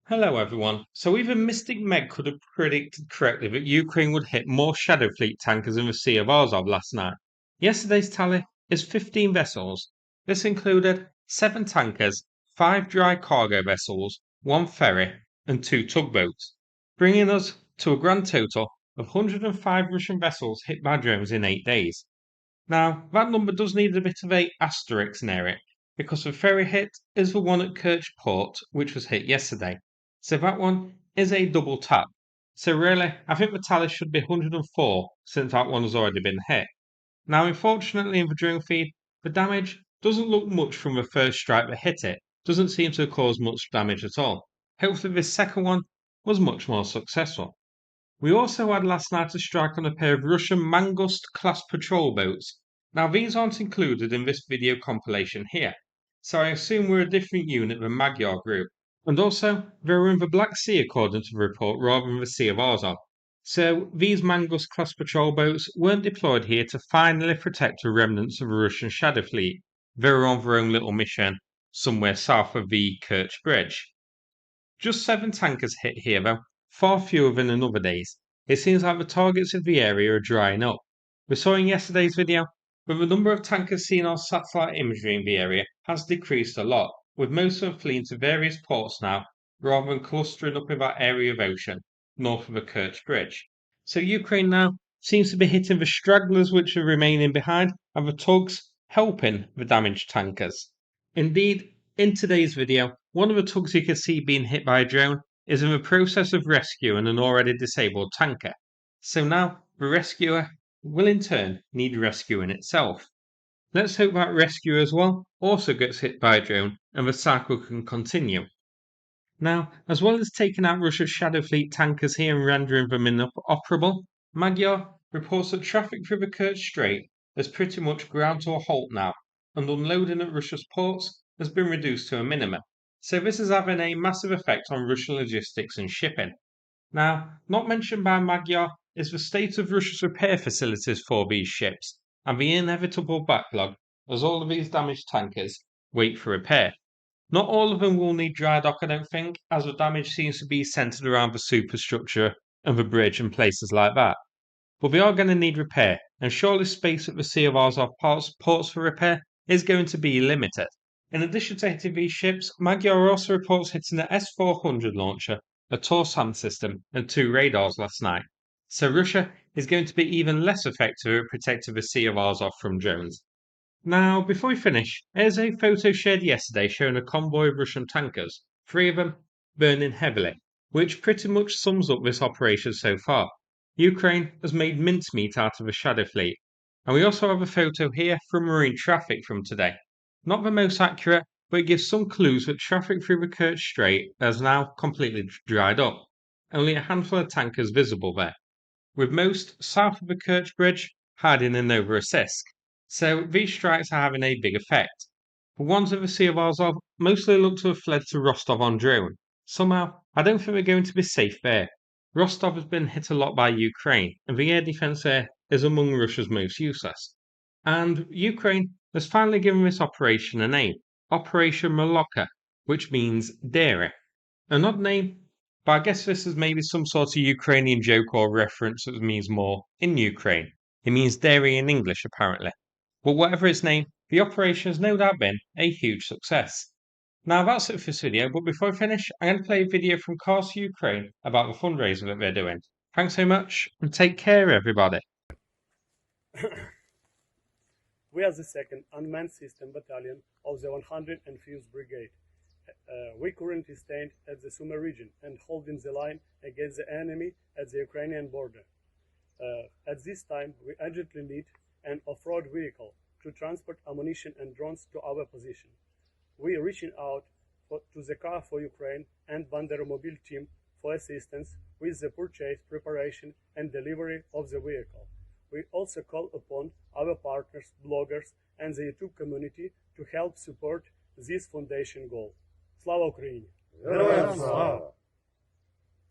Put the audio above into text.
Hello everyone. So even Mystic Meg could have predicted correctly that Ukraine would hit more Shadow Fleet tankers in the Sea of Azov last night. Yesterday's tally is 15 vessels. This included 7 tankers, 5 dry cargo vessels, 1 ferry, and 2 tugboats, bringing us to a grand total of 105 Russian vessels hit by drones in 8 days. Now, that number does need a bit of a asterisk near it, because the ferry hit is the one at Kerch Port, which was hit yesterday. So that one is a double tap. So really, I think the tally should be 104, since that one has already been hit. Now, unfortunately, in the drone feed, the damage doesn't look much from the first strike that hit it. Doesn't seem to have caused much damage at all. Hopefully, this second one was much more successful. We also had last night a strike on a pair of Russian Mangust-class patrol boats. Now these aren't included in this video compilation here, so I assume we're a different unit than Magyar group. And also, they were in the Black Sea according to the report rather than the Sea of Azov. So these Mangust-class patrol boats weren't deployed here to finally protect the remnants of the Russian Shadow Fleet. They were on their own little mission somewhere south of the Kerch Bridge. Just 7 tankers hit here though, far fewer than in other days. It seems like the targets of the area are drying up. We saw in yesterday's video that the number of tankers seen on satellite imagery in the area has decreased a lot, with most of them fleeing to various ports now, rather than clustering up in that area of ocean, north of the Kerch Bridge. So Ukraine now seems to be hitting the stragglers which are remaining behind, and the tugs helping the damaged tankers. Indeed, in today's video, one of the tugs you can see being hit by a drone is in the process of rescuing an already disabled tanker. So now the rescuer will in turn need rescuing itself. Let's hope that rescue as well also gets hit by a drone and the cycle can continue. Now, as well as taking out Russia's Shadow Fleet tankers here and rendering them inoperable, Magyar reports that traffic through the Kerch Strait has pretty much ground to a halt now, and unloading at Russia's ports has been reduced to a minimum. So this is having a massive effect on Russian logistics and shipping. Now, not mentioned by Magyar is the state of Russia's repair facilities for these ships, and the inevitable backlog as all of these damaged tankers wait for repair. Not all of them will need dry dock, I don't think, as the damage seems to be centered around the superstructure and the bridge and places like that. But they are going to need repair, and surely space at the Sea of Azov ports for repair is going to be limited. In addition to hitting these ships, Magyar also reports hitting the S-400 launcher, a TOR-SAM system, and 2 radars last night. So Russia is going to be even less effective at protecting the Sea of Azov from drones. Now, before we finish, here's a photo shared yesterday showing a convoy of Russian tankers, 3 of them burning heavily, which pretty much sums up this operation so far. Ukraine has made mincemeat out of the Shadow Fleet, and we also have a photo here from marine traffic from today. Not the most accurate, but it gives some clues that traffic through the Kerch Strait has now completely dried up. Only a handful of tankers visible there, with most south of the Kerch Bridge hiding in Novorossiysk. So these strikes are having a big effect. The ones of the Sea of Azov mostly look to have fled to Rostov on drone. Somehow, I don't think we're going to be safe there. Rostov has been hit a lot by Ukraine, and the air defense there is among Russia's most useless. And Ukraine has finally given this operation a name, Operation MoLoChKa, which means dairy. An odd name, but I guess this is maybe some sort of Ukrainian joke or reference that means more in Ukraine. It means dairy in English, apparently. But whatever its name, the operation has no doubt been a huge success. Now that's it for this video, but before I finish, I'm going to play a video from Cars Ukraine about the fundraiser that they're doing. Thanks so much, and take care, everybody. We are the 2nd Unmanned System Battalion of the 105th Brigade. We currently stand at the Sumy region and holding the line against the enemy at the Ukrainian border. At this time, we urgently need an off-road vehicle to transport ammunition and drones to our position. We are reaching out to the Car for Ukraine and Banderomobil team for assistance with the purchase, preparation and delivery of the vehicle. We also call upon our partners, bloggers and the YouTube community to help support this foundation goal. Slava Ukraini! Героям слава!